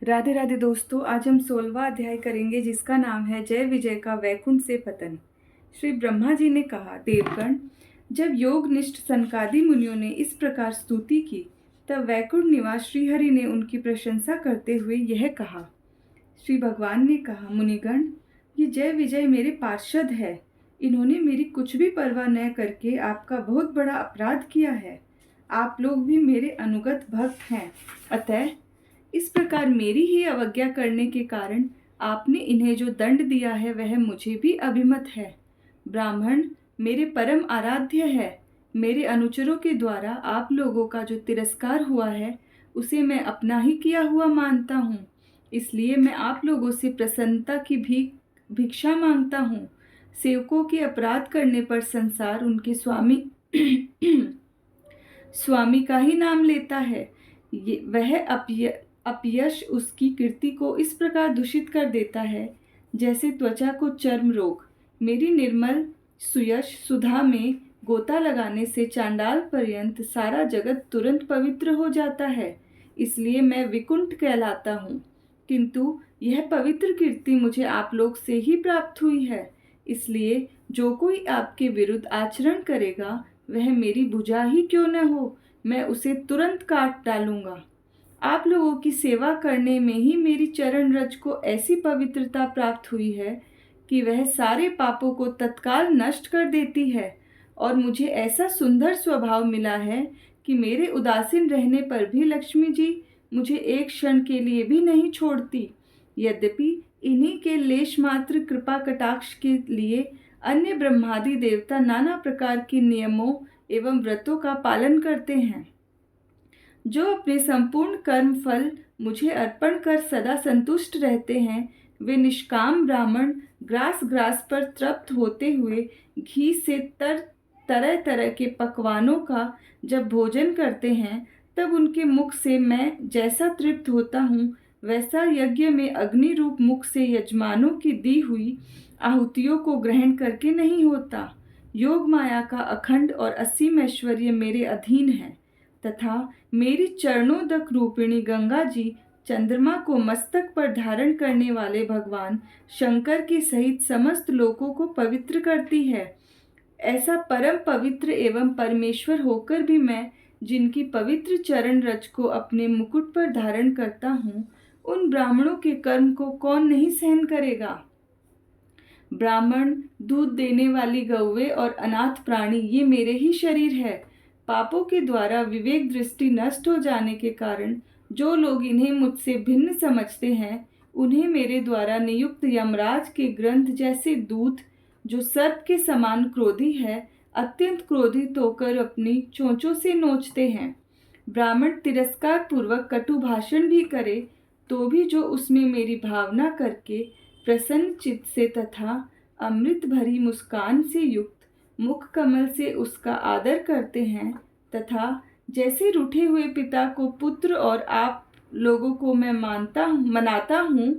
राधे राधे दोस्तों, आज हम 16वां अध्याय करेंगे जिसका नाम है जय विजय का वैकुंठ से पतन। श्री ब्रह्मा जी ने कहा, देवगण, जब योगनिष्ठ सनकादि मुनियों ने इस प्रकार स्तुति की तब वैकुंठ निवास श्रीहरि ने उनकी प्रशंसा करते हुए यह कहा। श्री भगवान ने कहा, मुनिगण, ये जय विजय मेरे पार्षद है। इन्होंने मेरी कुछ भी परवाह न करके आपका बहुत बड़ा अपराध किया है। आप लोग भी मेरे अनुगत भक्त हैं, अतः इस प्रकार मेरी ही अवज्ञा करने के कारण आपने इन्हें जो दंड दिया है वह मुझे भी अभिमत है। ब्राह्मण मेरे परम आराध्य है। मेरे अनुचरों के द्वारा आप लोगों का जो तिरस्कार हुआ है उसे मैं अपना ही किया हुआ मानता हूँ। इसलिए मैं आप लोगों से प्रसन्नता की भिक्षा मांगता हूँ। सेवकों के अपराध करने पर संसार उनके स्वामी स्वामी का ही नाम लेता है। वह अपयश उसकी कीर्ति को इस प्रकार दूषित कर देता है जैसे त्वचा को चर्म रोग। मेरी निर्मल सुयश सुधा में गोता लगाने से चांडाल पर्यंत सारा जगत तुरंत पवित्र हो जाता है। इसलिए मैं विकुंठ कहलाता हूँ, किंतु यह पवित्र कीर्ति मुझे आप लोग से ही प्राप्त हुई है। इसलिए जो कोई आपके विरुद्ध आचरण करेगा वह मेरी भुजा ही क्यों न हो, मैं उसे तुरंत काट डालूंगा। आप लोगों की सेवा करने में ही मेरी चरण रज को ऐसी पवित्रता प्राप्त हुई है कि वह सारे पापों को तत्काल नष्ट कर देती है, और मुझे ऐसा सुंदर स्वभाव मिला है कि मेरे उदासीन रहने पर भी लक्ष्मी जी मुझे एक क्षण के लिए भी नहीं छोड़ती। यद्यपि इन्हीं के लेश मात्र कृपा कटाक्ष के लिए अन्य ब्रह्मादि देवता नाना प्रकार के नियमों एवं व्रतों का पालन करते हैं। जो अपने संपूर्ण कर्म फल मुझे अर्पण कर सदा संतुष्ट रहते हैं, वे निष्काम ब्राह्मण ग्रास ग्रास पर तृप्त होते हुए घी से तरह तरह के पकवानों का जब भोजन करते हैं तब उनके मुख से मैं जैसा तृप्त होता हूँ वैसा यज्ञ में अग्नि रूप मुख से यजमानों की दी हुई आहुतियों को ग्रहण करके नहीं होता। योग माया का अखंड और असीम ऐश्वर्य मेरे अधीन है, तथा मेरी चरणोदक रूपिणी गंगा जी चंद्रमा को मस्तक पर धारण करने वाले भगवान शंकर के सहित समस्त लोकों को पवित्र करती है। ऐसा परम पवित्र एवं परमेश्वर होकर भी मैं जिनकी पवित्र चरण रज को अपने मुकुट पर धारण करता हूँ, उन ब्राह्मणों के कर्म को कौन नहीं सहन करेगा। ब्राह्मण, दूध देने वाली गौवे और अनाथ प्राणी ये मेरे ही शरीर है। पापों के द्वारा विवेक दृष्टि नष्ट हो जाने के कारण जो लोग इन्हें मुझसे भिन्न समझते हैं, उन्हें मेरे द्वारा नियुक्त यमराज के ग्रंथ जैसे दूत, जो सर्प के समान क्रोधी है, अत्यंत क्रोधित होकर अपनी चोंचों से नोचते हैं। ब्राह्मण तिरस्कार पूर्वक कटु भाषण भी करे तो भी जो उसमें मेरी भावना करके प्रसन्न चित्त से तथा अमृत भरी मुस्कान से युक्त मुख कमल से उसका आदर करते हैं, तथा जैसे रूठे हुए पिता को पुत्र और आप लोगों को मैं मनाता हूँ,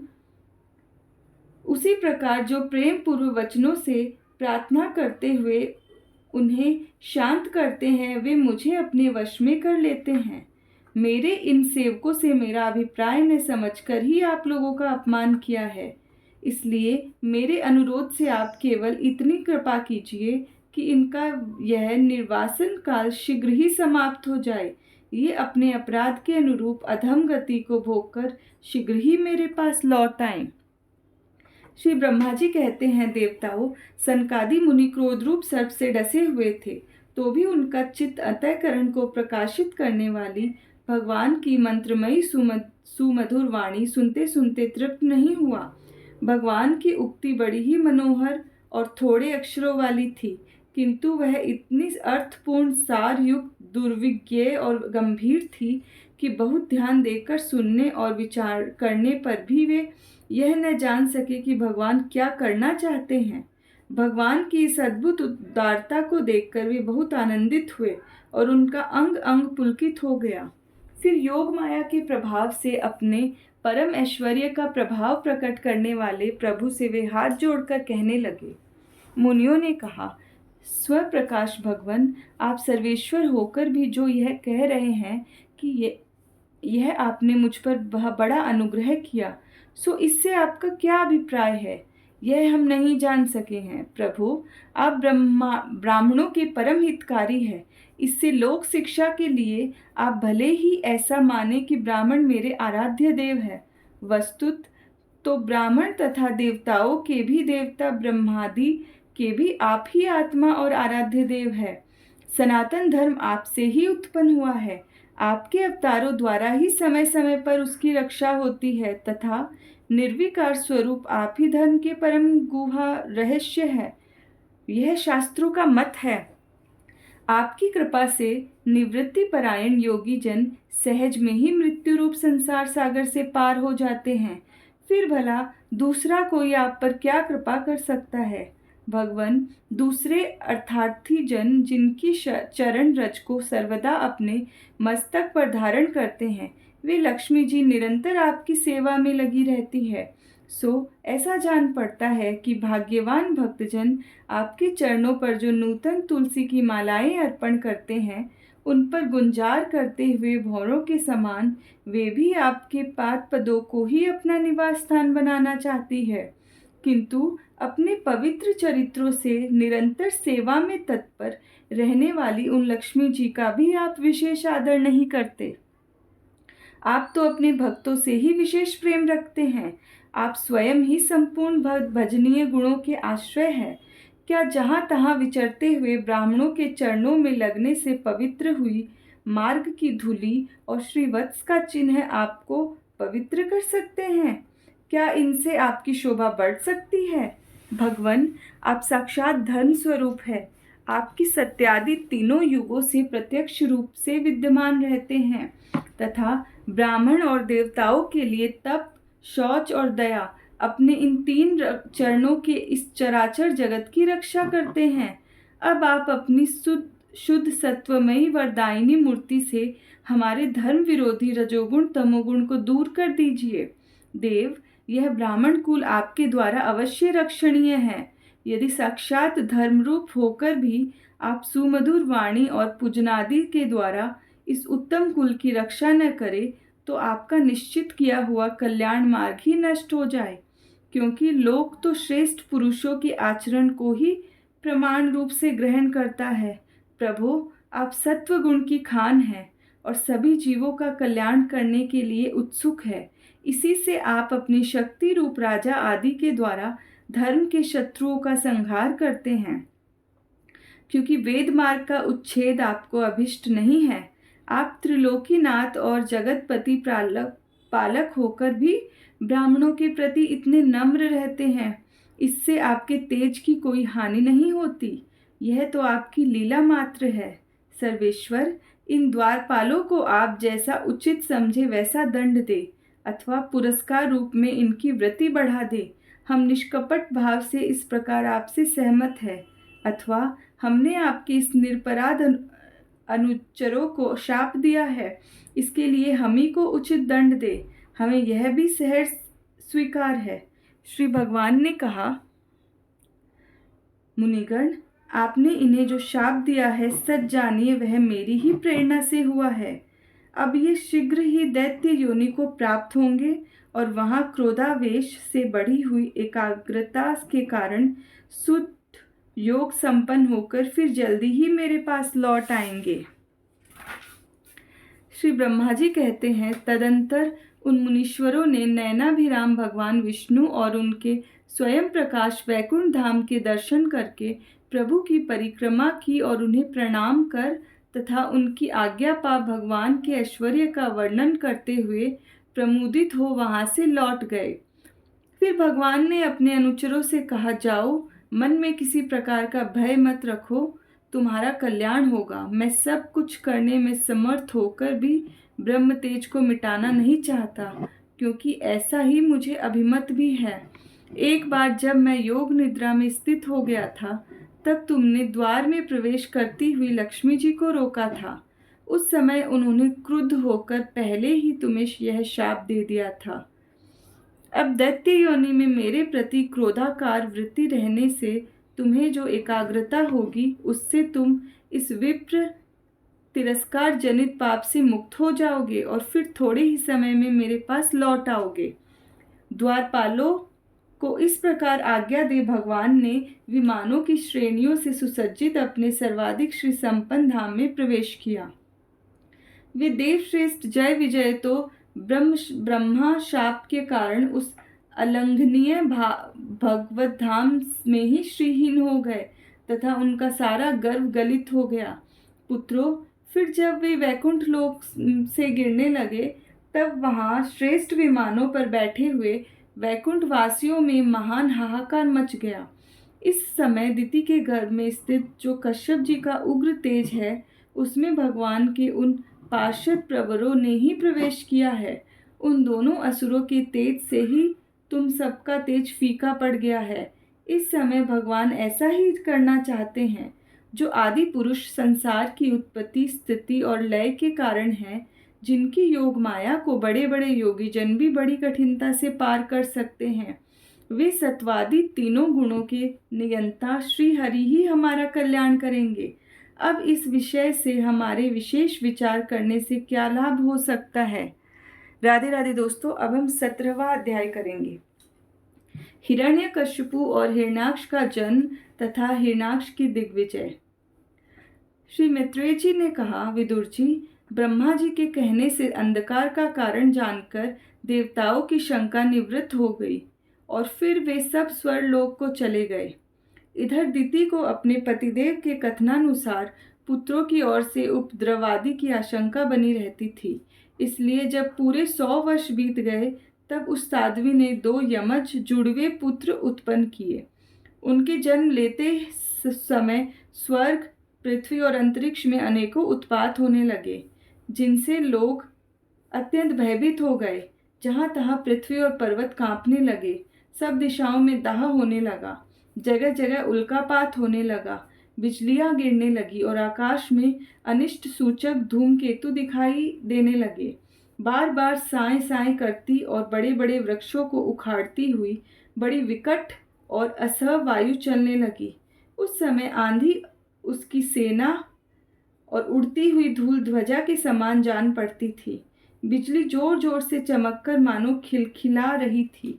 उसी प्रकार जो प्रेम पूर्व वचनों से प्रार्थना करते हुए उन्हें शांत करते हैं, वे मुझे अपने वश में कर लेते हैं। मेरे इन सेवकों से मेरा अभिप्राय न समझकर ही आप लोगों का अपमान किया है। इसलिए मेरे अनुरोध से आप केवल इतनी कृपा कीजिए कि इनका यह निर्वासन काल शीघ्र ही समाप्त हो जाए। ये अपने अपराध के अनुरूप अधम गति को भोगकर शीघ्र ही मेरे पास लौट आएं। श्री ब्रह्मा जी कहते हैं, देवताओं, सनकादि मुनि क्रोध रूप सर्प से डसे हुए थे, तो भी उनका चित्त अंतःकरण को प्रकाशित करने वाली भगवान की मंत्रमयी सुमधुर वाणी सुनते सुनते तृप्त नहीं हुआ। भगवान की उक्ति बड़ी ही मनोहर और थोड़े अक्षरों वाली थी, किंतु वह इतनी अर्थपूर्ण, सार युक्त, दुर्विज्ञेय और गंभीर थी कि बहुत ध्यान देकर सुनने और विचार करने पर भी वे यह न जान सके कि भगवान क्या करना चाहते हैं। भगवान की इस अद्भुत उदारता को देखकर वे बहुत आनंदित हुए और उनका अंग अंग पुलकित हो गया। फिर योग माया के प्रभाव से अपने परम ऐश्वर्य का प्रभाव प्रकट करने वाले प्रभु से वे हाथ जोड़कर कहने लगे। मुनियों ने कहा, स्वप्रकाश भगवान, आप सर्वेश्वर होकर भी जो यह कह रहे हैं कि यह आपने मुझ पर बड़ा अनुग्रह किया, सो इससे आपका क्या अभिप्राय है, यह हम नहीं जान सके हैं। प्रभु, आप ब्राह्मणों के परम हितकारी हैं। इससे लोक शिक्षा के लिए आप भले ही ऐसा माने कि ब्राह्मण मेरे आराध्य देव है, वस्तुत तो ब्राह्मण तथा देवताओं के भी देवता ब्रह्मादि के भी आप ही आत्मा और आराध्य देव है। सनातन धर्म आपसे ही उत्पन्न हुआ है। आपके अवतारों द्वारा ही समय समय पर उसकी रक्षा होती है तथा निर्विकार स्वरूप आप ही धर्म के परम गुहा रहस्य है। यह शास्त्रों का मत है। आपकी कृपा से निवृत्ति परायण योगी जन सहज में ही मृत्यु रूप संसार सागर से पार हो जाते हैं। फिर भला दूसरा कोई आप पर क्या कृपा कर सकता है। भगवान, दूसरे अर्थार्थी जन जिनकी चरण रज को सर्वदा अपने मस्तक पर धारण करते हैं, वे लक्ष्मी जी निरंतर आपकी सेवा में लगी रहती है। सो ऐसा जान पड़ता है कि भाग्यवान भक्तजन आपके चरणों पर जो नूतन तुलसी की मालाएं अर्पण करते हैं, उन पर गुंजार करते हुए भौरों के समान वे भी आपके पाद पदों को ही अपना निवास स्थान बनाना चाहती है, किंतु अपने पवित्र चरित्रों से निरंतर सेवा में तत्पर रहने वाली उन लक्ष्मी जी का भी आप विशेष आदर नहीं करते। आप तो अपने भक्तों से ही विशेष प्रेम रखते हैं। आप स्वयं ही संपूर्ण भजनीय गुणों के आश्रय हैं। क्या जहाँ तहाँ विचरते हुए ब्राह्मणों के चरणों में लगने से पवित्र हुई मार्ग की धूलि और श्रीवत्स का चिन्ह आपको पवित्र कर सकते हैं? क्या इनसे आपकी शोभा बढ़ सकती है? भगवान, आप साक्षात धर्म स्वरूप है। आपकी सत्यादि तीनों युगों से प्रत्यक्ष रूप से विद्यमान रहते हैं तथा ब्राह्मण और देवताओं के लिए तप, शौच और दया अपने इन तीन चरणों के इस चराचर जगत की रक्षा करते हैं। अब आप अपनी शुद्ध सत्वमयी वरदायिनी मूर्ति से हमारे धर्म विरोधी रजोगुण तमोगुण को दूर कर दीजिए। देव, यह ब्राह्मण कुल आपके द्वारा अवश्य रक्षणीय है। यदि साक्षात धर्मरूप होकर भी आप सुमधुर वाणी और पूजनादि के द्वारा इस उत्तम कुल की रक्षा न करें, तो आपका निश्चित किया हुआ कल्याण मार्ग ही नष्ट हो जाए, क्योंकि लोक तो श्रेष्ठ पुरुषों के आचरण को ही प्रमाण रूप से ग्रहण करता है। प्रभु, आप सत्व गुण की खान हैं और सभी जीवों का कल्याण करने के लिए उत्सुक है। इसी से आप अपनी शक्ति रूप राजा आदि के द्वारा धर्म के शत्रुओं का संहार करते हैं। क्योंकि वेद मार्ग का उच्छेद आपको अभिष्ट नहीं है, आप त्रिलोकीनाथ और जगतपति पालक होकर भी ब्राह्मणों के प्रति इतने नम्र रहते हैं। इससे आपके तेज की कोई हानि नहीं होती। यह तो आपकी लीला मात्र है। सर्वेश्वर, इन द्वारपालों को आप जैसा उचित समझे वैसा दंड दे अथवा पुरस्कार रूप में इनकी वृत्ति बढ़ा दे। हम निष्कपट भाव से इस प्रकार आपसे सहमत है, अथवा हमने आपके इस निरपराध अनुचरों को शाप दिया है, इसके लिए हम ही को उचित दंड दे। हमें यह भी सहर्ष स्वीकार है। श्री भगवान ने कहा, मुनिगण, आपने इन्हें जो शाप दिया है, सच जानिए वह मेरी ही प्रेरणा से हुआ है। अब ये शीघ्र ही दैत्य योनि को प्राप्त होंगे और वहां क्रोधावेश से बढ़ी हुई एकाग्रता के कारण शुद्ध योग संपन्न होकर फिर जल्दी ही मेरे पास लौट आएंगे। श्री ब्रह्मा जी कहते हैं, तदंतर उन मुनीश्वरों ने नयनाभिराम भगवान विष्णु और उनके स्वयं प्रकाश वैकुंठ धाम के दर्शन करके प्रभु की परिक्रमा की और उन्हें प्रणाम कर तथा उनकी आज्ञा पा भगवान के ऐश्वर्य का वर्णन करते हुए प्रमुदित हो वहां से लौट गए। फिर भगवान ने अपने अनुचरों से कहा, जाओ, मन में किसी प्रकार का भय मत रखो, तुम्हारा कल्याण होगा। मैं सब कुछ करने में समर्थ होकर भी ब्रह्म तेज को मिटाना नहीं चाहता, क्योंकि ऐसा ही मुझे अभिमत भी है। एक बार जब मैं योग निद्रा में स्थित हो गया था, तब तुमने द्वार में प्रवेश करती हुई लक्ष्मी जी को रोका था। उस समय उन्होंने क्रुद्ध होकर पहले ही तुम्हें यह शाप दे दिया था। अब दैत्य योनि में मेरे प्रति क्रोधाकार वृत्ति रहने से तुम्हें जो एकाग्रता होगी, उससे तुम इस विप्र तिरस्कार जनित पाप से मुक्त हो जाओगे और फिर थोड़े ही समय में मेरे पास लौट आओगे। द्वारपालों को इस प्रकार आज्ञा दे भगवान ने विमानों की श्रेणियों से सुसज्जित अपने सर्वाधिक श्री संपन्न धाम में प्रवेश किया। वे देवश्रेष्ठ जय विजय तो ब्रह्मा शाप के कारण उस अलंघनीय भगवत धाम में ही श्रीहीन हो गए तथा उनका सारा गर्व गलित हो गया। पुत्रों, फिर जब वे वैकुंठ लोक से गिरने लगे तब वहां श्रेष्ठ विमानों पर बैठे हुए वैकुंठ वासियों में महान हाहाकार मच गया। इस समय दिति के गर्भ में स्थित जो कश्यप जी का उग्र तेज है, उसमें भगवान के उन पार्षद प्रवरों ने ही प्रवेश किया है। उन दोनों असुरों के तेज से ही तुम सबका तेज फीका पड़ गया है। इस समय भगवान ऐसा ही करना चाहते हैं। जो आदि पुरुष संसार की उत्पत्ति, स्थिति और लय के कारण हैं, जिनकी योग माया को बड़े बड़े योगी जन भी बड़ी कठिनता से पार कर सकते हैं, वे सत्वादी तीनों गुणों के नियंता श्री हरि ही हमारा कल्याण करेंगे। अब इस विषय से हमारे विशेष विचार करने से क्या लाभ हो सकता है। राधे राधे दोस्तों, अब हम 17वां अध्याय करेंगे। हिरण्यकशिपु और हिरण्याक्ष का जन्म तथा हिरण्याक्ष की दिग्विजय। श्री मैत्रेय जी ने कहा, विदुर जी, ब्रह्मा जी के कहने से अंधकार का कारण जानकर देवताओं की शंका निवृत्त हो गई और फिर वे सब स्वर्लोक को चले गए। इधर दिति को अपने पतिदेव के कथनानुसार पुत्रों की ओर से उपद्रवादि की आशंका बनी रहती थी। इसलिए जब पूरे 100 वर्ष बीत गए तब उस साध्वी ने 2 यमज जुड़वे पुत्र उत्पन्न किए। उनके जन्म लेते समय स्वर्ग, पृथ्वी और अंतरिक्ष में अनेकों उत्पात होने लगे, जिनसे लोग अत्यंत भयभीत हो गए। जहाँ तहाँ पृथ्वी और पर्वत कांपने लगे, सब दिशाओं में दाह होने लगा, जगह जगह उल्कापात होने लगा, बिजलियां गिरने लगी और आकाश में अनिष्ट सूचक धूमकेतु दिखाई देने लगे। बार बार साएं साएं करती और बड़े बड़े वृक्षों को उखाड़ती हुई बड़ी विकट और असह वायु चलने लगी। उस समय आंधी उसकी सेना और उड़ती हुई धूल ध्वजा के समान जान पड़ती थी। बिजली जोर जोर से चमककर मानो खिलखिला रही थी।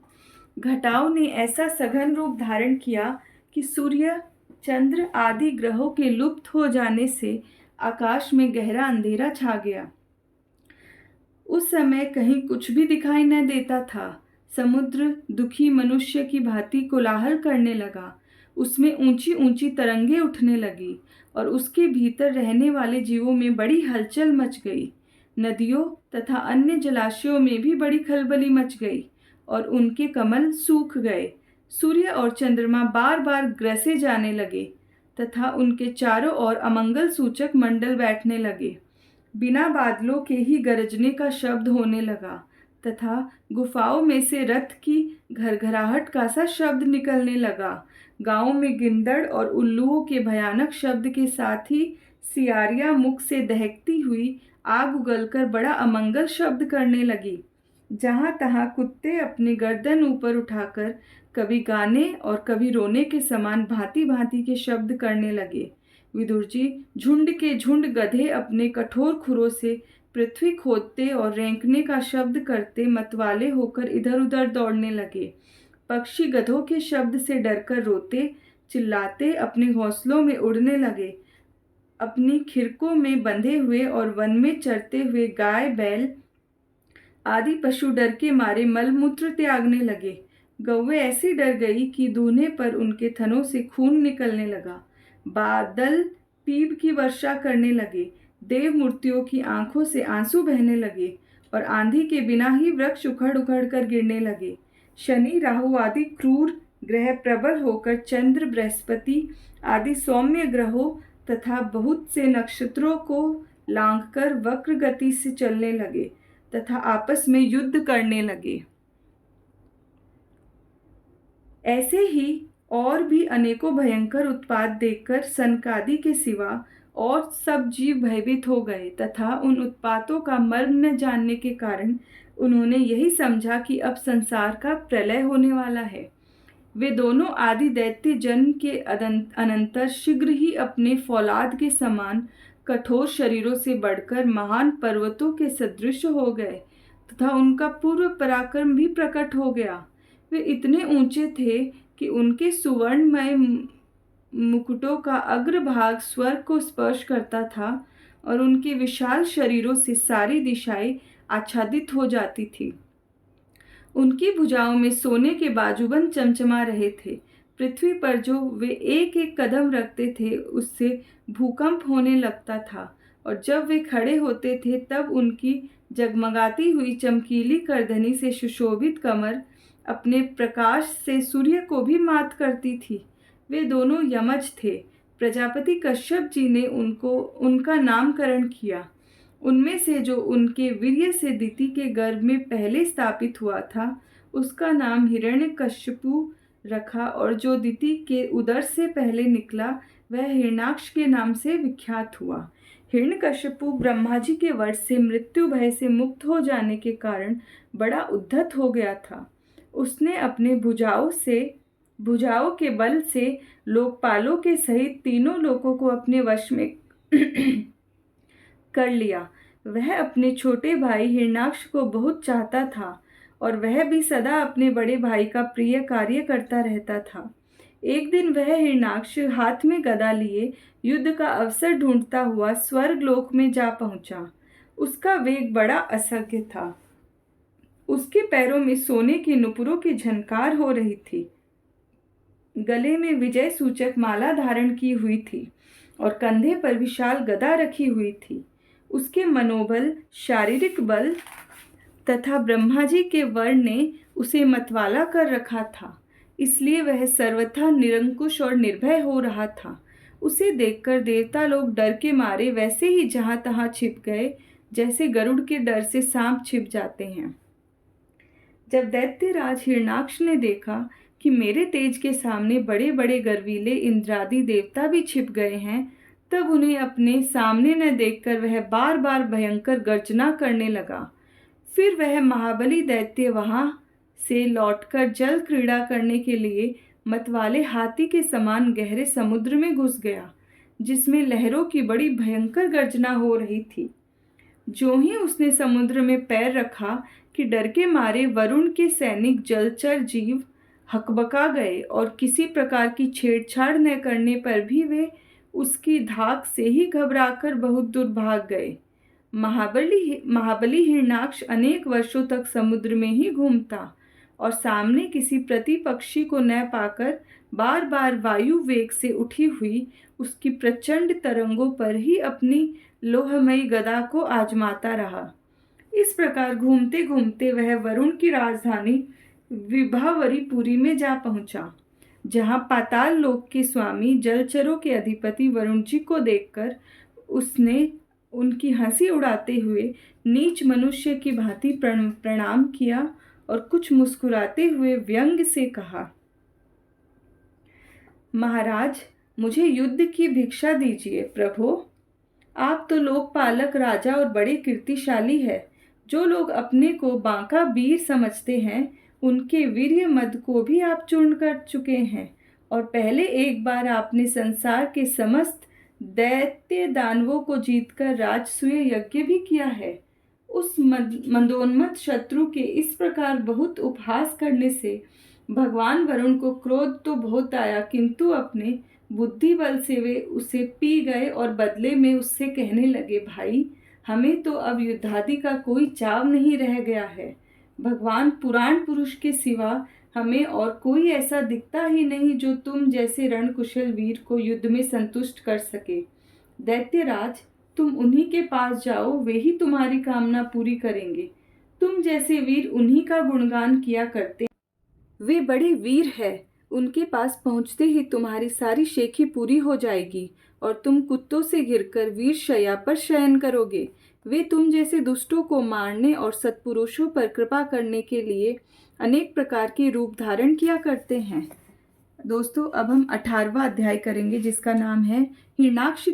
घटाओं ने ऐसा सघन रूप धारण किया कि सूर्य, चंद्र आदि ग्रहों के लुप्त हो जाने से आकाश में गहरा अंधेरा छा गया। उस समय कहीं कुछ भी दिखाई न देता था। समुद्र दुखी मनुष्य की भांति कोलाहल करने लगा। उसमें ऊंची ऊंची तरंगे उठने लगी और उसके भीतर रहने वाले जीवों में बड़ी हलचल मच गई। नदियों तथा अन्य जलाशयों में भी बड़ी खलबली मच गई और उनके कमल सूख गए। सूर्य और चंद्रमा बार बार ग्रसे जाने लगे तथा उनके चारों ओर अमंगल सूचक मंडल बैठने लगे। बिना बादलों के ही गरजने का शब्द होने लगा तथा गुफाओं में से रथ की घरघराहट का सा शब्द निकलने लगा। गांवों में गिंदड़ और उल्लुओं के भयानक शब्द के साथ ही सियारियां मुख से दहकती हुई आग उगलकर बड़ा अमंगल शब्द करने लगी। जहां तहां कुत्ते अपनी गर्दन ऊपर उठाकर कभी गाने और कभी रोने के समान भांति भांति के शब्द करने लगे। विदुर जी, झुंड के झुंड गधे अपने कठोर खुरों से पृथ्वी खोदते और रेंकने का शब्द करते मतवाले होकर इधर उधर दौड़ने लगे। पक्षी गधों के शब्द से डरकर रोते चिल्लाते अपने घोंसलों में उड़ने लगे। अपनी खिड़कों में बंधे हुए और वन में चरते हुए गाय, बैल आदि पशु डर के मारे मलमूत्र त्यागने लगे। गौवें ऐसी डर गई कि दूहने पर उनके थनों से खून निकलने लगा। बादल पीप की वर्षा करने लगे। देव मूर्तियों की आंखों से आंसू बहने लगे और आंधी के बिना ही वृक्ष उखड़ उखड़ कर गिरने लगे। शनि, राहु आदि क्रूर ग्रह प्रबल होकर चंद्र, बृहस्पति आदि सौम्य ग्रहों तथा बहुत से नक्षत्रों को लांघकर वक्र गति से चलने लगे तथा आपस में युद्ध करने लगे। ऐसे ही और भी अनेकों भयंकर उत्पात देखकर सनकादि के सिवा और सब जीव भयभीत हो गए तथा उन उत्पातों का मर्म न जानने के कारण उन्होंने यही समझा कि अब संसार का प्रलय होने वाला है। वे दोनों आदि दैत्य जन्म के अनंतर शीघ्र ही अपने फौलाद के समान कठोर शरीरों से बढ़कर महान पर्वतों के सदृश हो गए तथा उनका पूर्व पराक्रम भी प्रकट हो गया। वे इतने ऊंचे थे कि उनके सुवर्णमय मुकुटों का अग्रभाग स्वर्ग को स्पर्श करता था और उनके विशाल शरीरों से सारी दिशाएं आच्छादित हो जाती थी। उनकी भुजाओं में सोने के बाजूबंद चमचमा रहे थे। पृथ्वी पर जो वे एक एक कदम रखते थे उससे भूकंप होने लगता था, और जब वे खड़े होते थे तब उनकी जगमगाती हुई चमकीली करधनी से सुशोभित कमर अपने प्रकाश से सूर्य को भी मात करती थी। वे दोनों यमज थे। प्रजापति कश्यप जी ने उनका नामकरण किया। उनमें से जो उनके वीर्य से दिति के गर्भ में पहले स्थापित हुआ था उसका नाम हिरण्यकश्यपु रखा, और जो दिति के उदर से पहले निकला वह हिरण्याक्ष के नाम से विख्यात हुआ। हिरण्यकश्यपु ब्रह्मा जी के वश से मृत्यु भय से मुक्त हो जाने के कारण बड़ा उद्धत हो गया था। उसने अपने भुजाओं के बल से लोकपालों के सहित तीनों लोकों को अपने वश में कर लिया। वह अपने छोटे भाई हिरण्याक्ष को बहुत चाहता था और वह भी सदा अपने बड़े भाई का प्रिय कार्य करता रहता था। एक दिन वह हिरण्याक्ष हाथ में गदा लिए युद्ध का अवसर ढूंढता हुआ स्वर्गलोक में जा पहुंचा। उसका वेग बड़ा असह्य था। उसके पैरों में सोने के नुपुरों की झनकार हो रही थी। गले में विजय सूचक माला धारण की हुई थी और कंधे पर विशाल गदा रखी हुई थी। उसके मनोबल, शारीरिक बल तथा ब्रह्मा जी के वर ने उसे मतवाला कर रखा था, इसलिए वह सर्वथा निरंकुश और निर्भय हो रहा था। उसे देखकर देवता लोग डर के मारे वैसे ही जहां तहां छिप गए जैसे गरुड़ के डर से सांप छिप जाते हैं। जब दैत्यराज हिरण्याक्ष ने देखा कि मेरे तेज के सामने बड़े बड़े गर्वीले इंद्रादि देवता भी छिप गए हैं, तब उन्हें अपने सामने न देखकर वह बार बार भयंकर गर्जना करने लगा। फिर वह महाबली दैत्य वहां से लौटकर जल क्रीड़ा करने के लिए मतवाले हाथी के समान गहरे समुद्र में घुस गया, जिसमें लहरों की बड़ी भयंकर गर्जना हो रही थी। जो ही उसने समुद्र में पैर रखा कि डर के मारे वरुण के सैनिक जलचर जीव हकबका गए, और किसी प्रकार की छेड़छाड़ न करने पर भी वे उसकी धाक से ही घबराकर बहुत दूर भाग गए। महाबली हिरण्याक्ष अनेक वर्षों तक समुद्र में ही घूमता और सामने किसी प्रतिपक्षी को न पाकर बार बार वायु वेग से उठी हुई उसकी प्रचंड तरंगों पर ही अपनी लोहमयी गदा को आजमाता रहा। इस प्रकार घूमते घूमते वह वरुण की राजधानी विभावरीपुरी में जा पहुंचा, जहां पाताल लोक के स्वामी जलचरों के अधिपति वरुण जी को देखकर उसने उनकी हंसी उड़ाते हुए नीच मनुष्य की भांति प्रणाम किया और कुछ मुस्कुराते हुए व्यंग से कहा, महाराज, मुझे युद्ध की भिक्षा दीजिए। प्रभो, आप तो लोकपालक राजा और बड़े कीर्तिशाली है। जो लोग अपने को बांका वीर समझते हैं उनके वीर्य मद को भी आप चूर्ण कर चुके हैं, और पहले एक बार आपने संसार के समस्त दैत्य दानवों को जीतकर राजसूय यज्ञ भी किया है। उस मंदोन्मत्त शत्रु के इस प्रकार बहुत उपहास करने से भगवान वरुण को क्रोध तो बहुत आया, किंतु अपने बुद्धि बल से वे उसे पी गए और बदले में उससे कहने लगे, भाई, हमें तो अब युद्धादि का कोई चाव नहीं रह गया है। भगवान पुराण पुरुष के सिवा हमें और कोई ऐसा दिखता ही नहीं जो तुम जैसे रणकुशल वीर को युद्ध में संतुष्ट कर सके। दैत्यराज, तुम उन्हीं के पास जाओ, वे ही तुम्हारी कामना पूरी करेंगे। तुम जैसे वीर उन्हीं का गुणगान किया करते, वे बड़े वीर है। उनके पास पहुंचते ही तुम्हारी सारी शेखी पूरी हो जाएगी और तुम कुत्तों से घिरकर वीर शैया पर शयन करोगे। वे तुम जैसे दुष्टों को मारने और सत्पुरुषों पर कृपा करने के लिए अनेक प्रकार के रूप धारण किया करते हैं। दोस्तों, अब हम 18वां अध्याय करेंगे, जिसका नाम है हिरण्याक्ष